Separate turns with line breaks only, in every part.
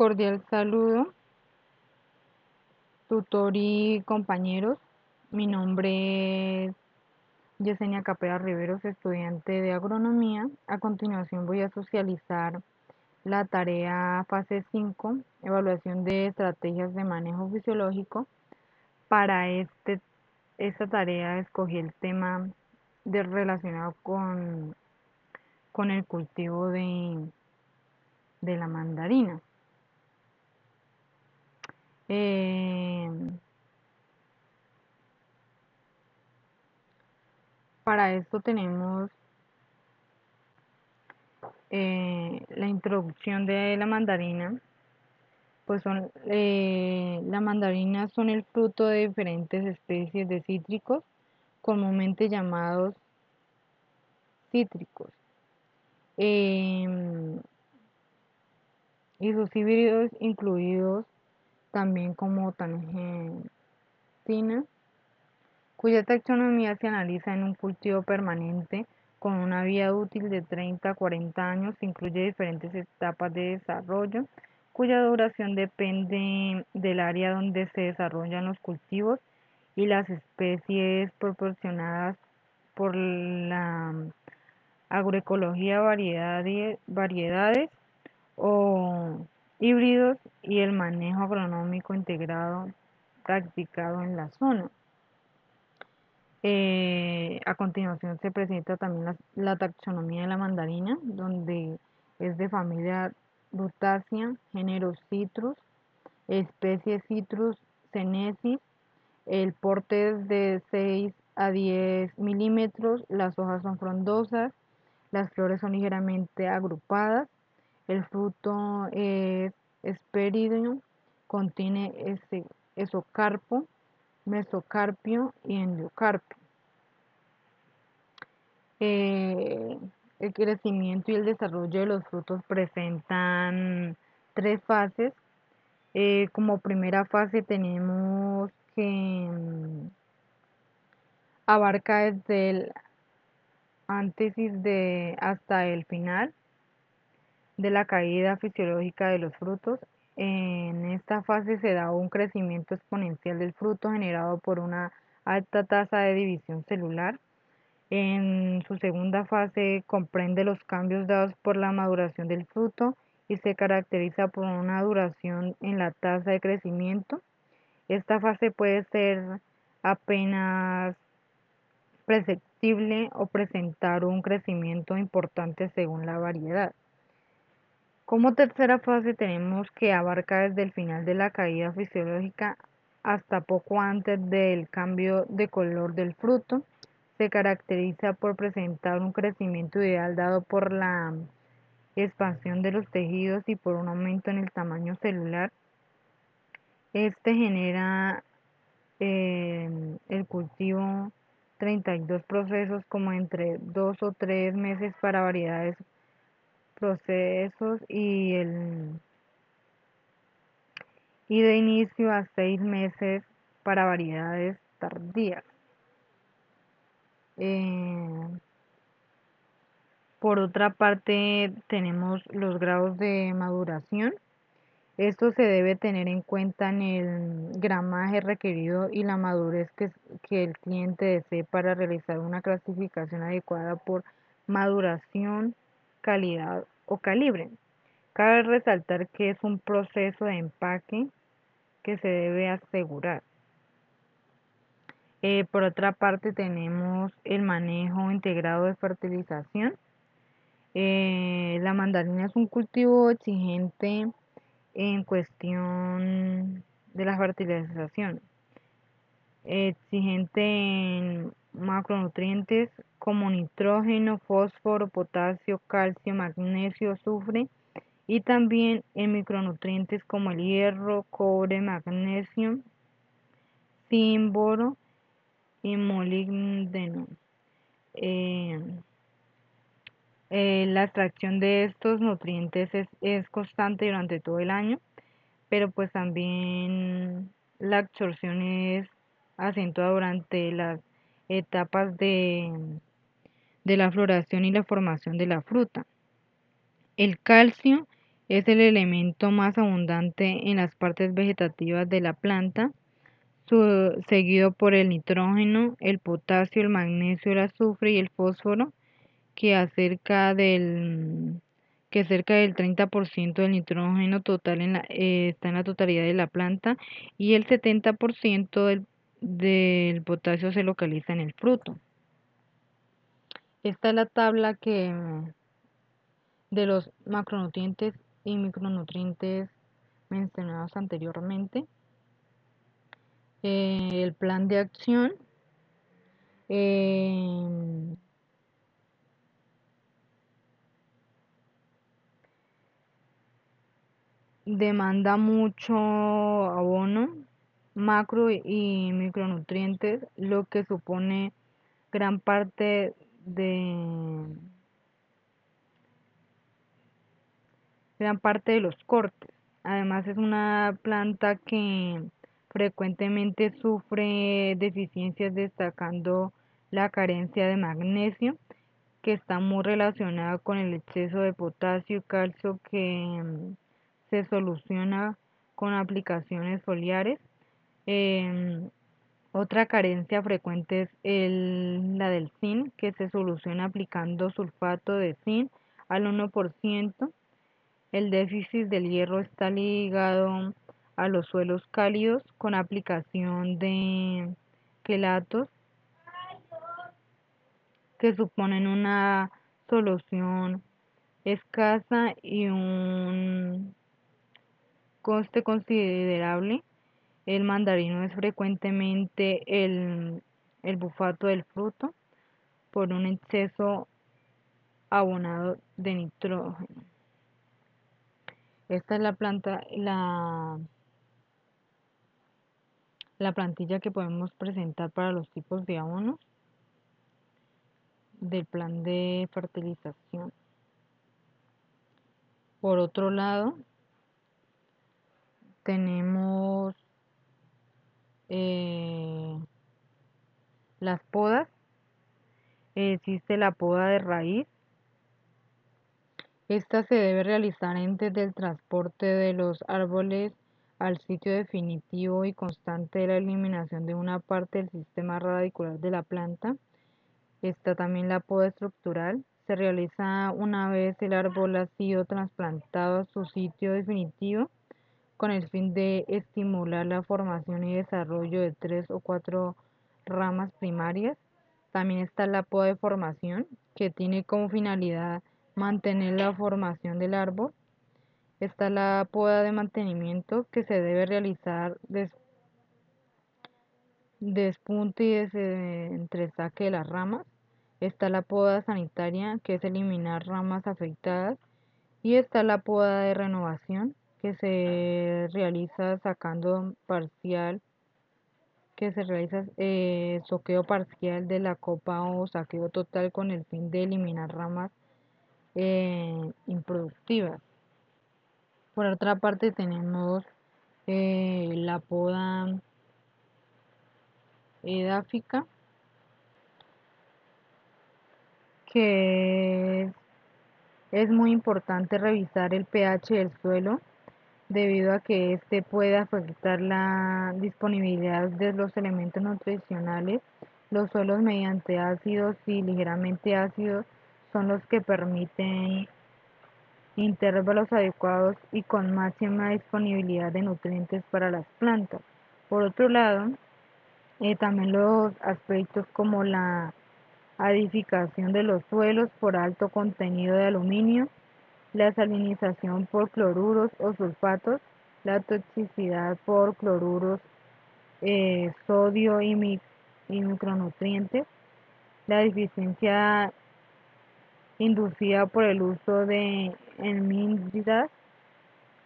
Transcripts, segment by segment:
Cordial saludo, tutor y compañeros. Mi nombre es Yesenia Capera Riveros, estudiante de agronomía. A continuación voy a socializar la tarea fase 5, evaluación de estrategias de manejo fisiológico. Para esta tarea escogí el tema relacionado con el cultivo de la mandarina. Eh, para esto tenemos la introducción de la mandarina. Pues las mandarinas son el fruto de diferentes especies de cítricos, comúnmente llamados cítricos, em, y sus híbridos incluidos también como tangerina, cuya taxonomía se analiza en un cultivo permanente con una vida útil de 30 a 40 años, incluye diferentes etapas de desarrollo, cuya duración depende del área donde se desarrollan los cultivos y las especies proporcionadas por la agroecología, variedades o híbridos y el manejo agronómico integrado practicado en la zona. A continuación se presenta también la taxonomía de la mandarina, donde es de familia Rutaceae, género Citrus, especie Citrus senecio, el porte es de 6 a 10 milímetros, las hojas son frondosas, las flores son ligeramente agrupadas, el fruto es hespérido, contiene esocarpo, mesocarpio y endocarpio. Eh, el crecimiento y el desarrollo de los frutos presentan tres fases. Como primera fase tenemos que abarca desde el antesis hasta el final de la caída fisiológica de los frutos. En esta fase se da un crecimiento exponencial del fruto generado por una alta tasa de división celular. En su segunda fase comprende los cambios dados por la maduración del fruto y se caracteriza por una duración en la tasa de crecimiento. Esta fase puede ser apenas perceptible o presentar un crecimiento importante según la variedad. Como tercera fase tenemos que abarca desde el final de la caída fisiológica hasta poco antes del cambio de color del fruto. Se caracteriza por presentar un crecimiento ideal dado por la expansión de los tejidos y por un aumento en el tamaño celular. Este genera el cultivo 32 procesos como entre 2 o 3 meses para variedades procesos y de inicio a 6 meses para variedades tardías. Por otra parte, tenemos los grados de maduración. Esto se debe tener en cuenta en el gramaje requerido y la madurez que el cliente desee para realizar una clasificación adecuada por maduración, calidad o calibre. Cabe resaltar que es un proceso de empaque que se debe asegurar. Por otra parte, tenemos el manejo integrado de fertilización. La mandarina es un cultivo exigente en cuestión de la fertilización, exigente en macronutrientes como nitrógeno, fósforo, potasio, calcio, magnesio, azufre y también en micronutrientes como el hierro, cobre, magnesio, zinc, boro y molibdeno. Eh, la extracción de estos nutrientes es constante durante todo el año, pero pues también la absorción es acentuada durante las etapas de la floración y la formación de la fruta. El calcio Es el elemento más abundante en las partes vegetativas de la planta, seguido por el nitrógeno, el potasio, el magnesio, el azufre y el fósforo, que cerca del 30% del nitrógeno total está en la totalidad de la planta y el 70% del potasio se localiza en el fruto. Esta es la tabla de los macronutrientes y micronutrientes mencionados anteriormente. El plan de acción eh, demanda mucho abono, macro y micronutrientes, lo que supone gran parte gran parte de los cortes. Además es una planta que frecuentemente sufre deficiencias, destacando la carencia de magnesio, que está muy relacionada con el exceso de potasio y calcio, que se soluciona con aplicaciones foliares. Em, Otra carencia frecuente es la del zinc, que se soluciona aplicando sulfato de zinc al 1%. El déficit del hierro está ligado a los suelos cálidos con aplicación de quelatos, que suponen una solución escasa y un coste considerable. El mandarino es frecuentemente el bulfato del fruto por un exceso abonado de nitrógeno. Esta es la plantilla que podemos presentar para los tipos de abonos del plan de fertilización. Por otro lado, tenemos las podas. Existe la poda de raíz. Esta se debe realizar antes del transporte de los árboles al sitio definitivo y constante de la eliminación de una parte del sistema radicular de la planta. Está también la poda estructural. Se realiza una vez el árbol ha sido trasplantado a su sitio definitivo, con el fin de estimular la formación y desarrollo de 3 o 4 ramas primarias. También está la poda de formación, que tiene como finalidad mantener la formación del árbol. Está la poda de mantenimiento, que se debe realizar despunte y entresaque de las ramas. Está la poda sanitaria, que es eliminar ramas afectadas. Y está la poda de renovación, que se realiza soqueo parcial de la copa o saqueo total, con el fin de eliminar ramas improductivas. Por otra parte tenemos la poda edáfica, que es muy importante revisar el pH del suelo, debido a que este puede afectar la disponibilidad de los elementos nutricionales. Los suelos mediante ácidos y ligeramente ácidos son los que permiten intervalos adecuados y con máxima disponibilidad de nutrientes para las plantas. Por otro lado, también los aspectos como la acidificación de los suelos por alto contenido de aluminio, la salinización por cloruros o sulfatos, la toxicidad por cloruros, sodio y micronutrientes, la deficiencia inducida por el uso de enmidas,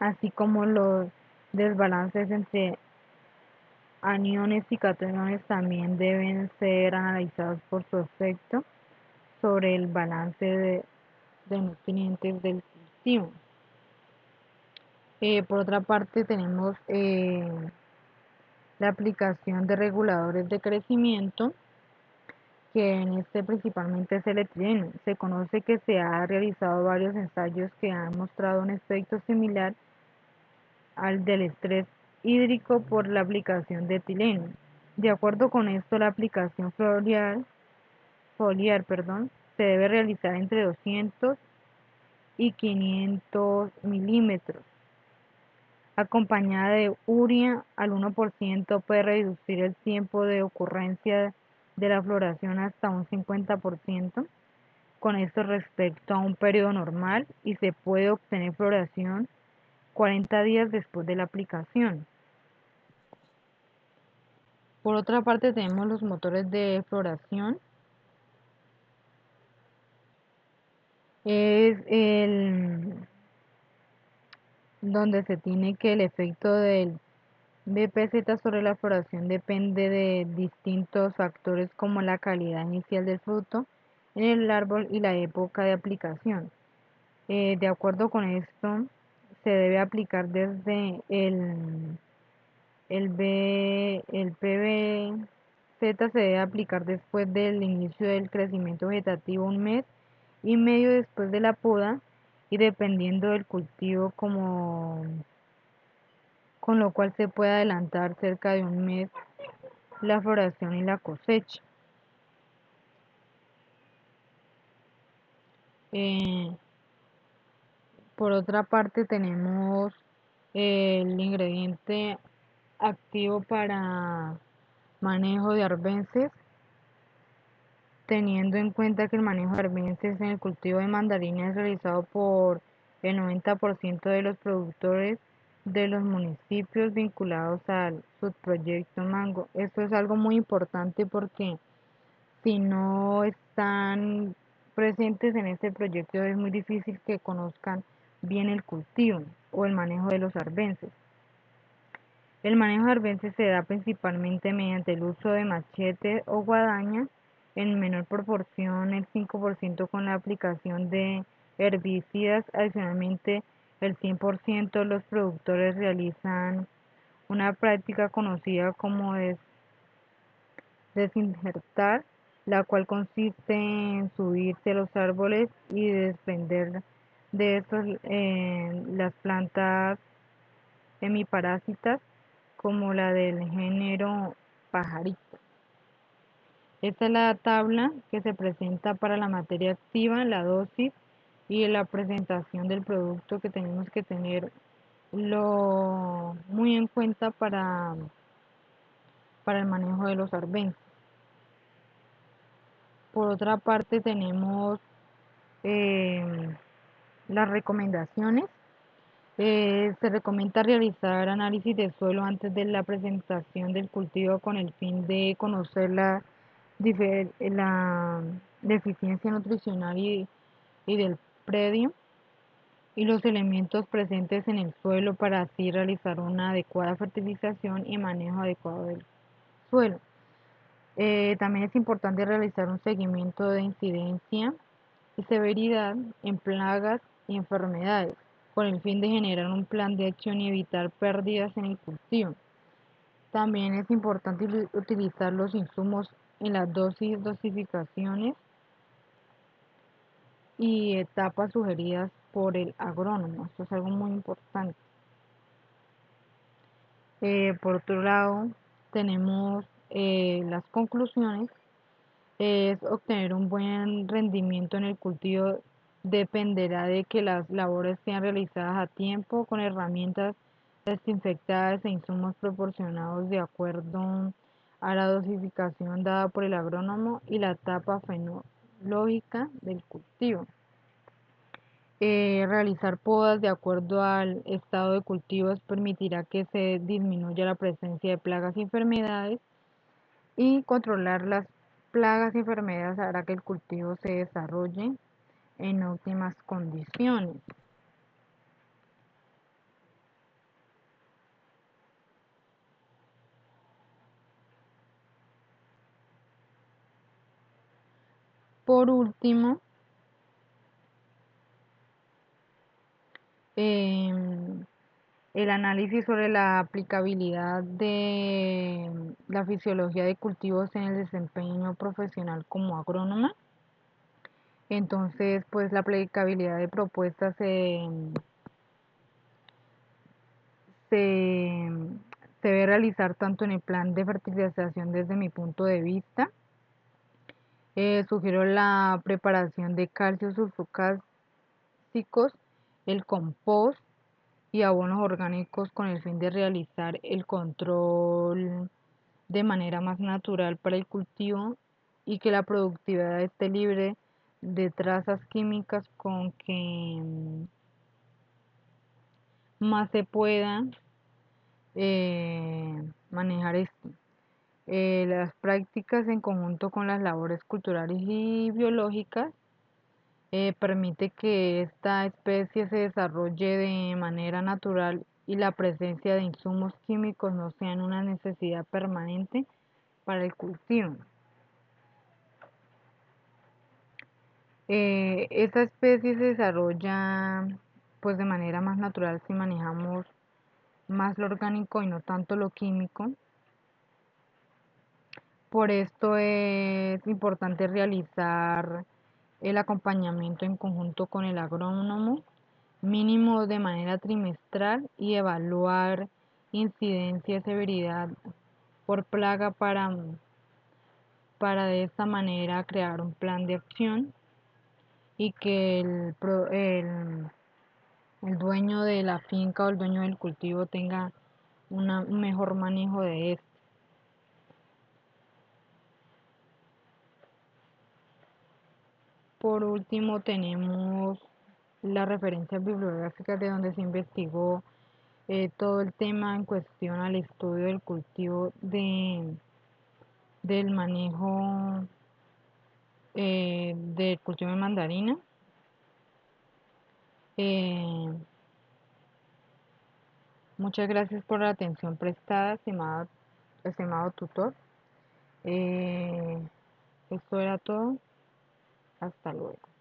así como los desbalances entre aniones y cationes, también deben ser analizados por su efecto sobre el balance de nutrientes del cultivo. Por otra parte tenemos la aplicación de reguladores de crecimiento, que en este principalmente es el etileno. Se conoce que se han realizado varios ensayos que han mostrado un efecto similar al del estrés hídrico por la aplicación de etileno. De acuerdo con esto, la aplicación foliar, se debe realizar entre 200 y 500 milímetros. Acompañada de urea al 1% puede reducir el tiempo de ocurrencia de la floración hasta un 50%. Con esto respecto a un periodo normal y se puede obtener floración 40 días después de la aplicación. Por otra parte tenemos los motores de floración. Es el donde se tiene que el efecto del BPZ sobre la floración depende de distintos factores como la calidad inicial del fruto en el árbol y la época de aplicación. De acuerdo con esto, se debe aplicar desde el PBZ se debe aplicar después del inicio del crecimiento vegetativo, un mes y medio después de la poda, y dependiendo del cultivo, con lo cual se puede adelantar cerca de un mes la floración y la cosecha. Eh, por otra parte tenemos el ingrediente activo para manejo de arbences, teniendo en cuenta que el manejo de arbences en el cultivo de mandarina es realizado por el 90% de los productores de los municipios vinculados al subproyecto Mango. Esto es algo muy importante porque si no están presentes en este proyecto es muy difícil que conozcan bien el cultivo o el manejo de los arbences. El manejo de arbences se da principalmente mediante el uso de machete o guadaña, en menor proporción el 5% con la aplicación de herbicidas. Adicionalmente, el 100% de los productores realizan una práctica conocida como desinjertar, la cual consiste en subirse a los árboles y desprender de estos las plantas hemiparásitas como la del género pajarito. Esta es la tabla que se presenta para la materia activa, la dosis y la presentación del producto, que tenemos que tener muy en cuenta para el manejo de los arbences. Por otra parte tenemos eh, las recomendaciones. Se recomienda realizar análisis de suelo antes de la presentación del cultivo con el fin de conocer la deficiencia nutricional y del predio y los elementos presentes en el suelo, para así realizar una adecuada fertilización y manejo adecuado del suelo. También es importante realizar un seguimiento de incidencia y severidad en plagas y enfermedades, con el fin de generar un plan de acción y evitar pérdidas en el cultivo. También es importante utilizar los insumos en las dosificaciones y etapas sugeridas por el agrónomo. Esto es algo muy importante. Por otro lado, tenemos las conclusiones. Es obtener un buen rendimiento en el cultivo dependerá de que las labores sean realizadas a tiempo, con herramientas desinfectadas e insumos proporcionados de acuerdo a la dosificación dada por el agrónomo y la etapa fenológica del cultivo. Realizar podas de acuerdo al estado de cultivos permitirá que se disminuya la presencia de plagas y enfermedades, y controlar las plagas y enfermedades hará que el cultivo se desarrolle en óptimas condiciones. Por último, em, el análisis sobre la aplicabilidad de la fisiología de cultivos en el desempeño profesional como agrónoma. Entonces, pues la aplicabilidad de propuestas se, se debe realizar tanto en el plan de fertilización desde mi punto de vista. Sugiero la preparación de calcio sulfocásicos, el compost y abonos orgánicos con el fin de realizar el control de manera más natural para el cultivo y que la productividad esté libre de trazas químicas con que más se pueda manejar esto. Las prácticas en conjunto con las labores culturales y biológicas permite que esta especie se desarrolle de manera natural y la presencia de insumos químicos no sean una necesidad permanente para el cultivo. Esta especie se desarrolla pues de manera más natural si manejamos más lo orgánico y no tanto lo químico. Por esto es importante realizar el acompañamiento en conjunto con el agrónomo, mínimo de manera trimestral, y evaluar incidencia y severidad por plaga para de esta manera crear un plan de acción y que el dueño de la finca o el dueño del cultivo tenga un mejor manejo de esto. Por último, tenemos las referencias bibliográficas de donde se investigó todo el tema en cuestión al estudio del cultivo del manejo del cultivo de mandarina. Eh, Muchas gracias por la atención prestada, estimado tutor. Eh, Esto era todo. Hasta luego.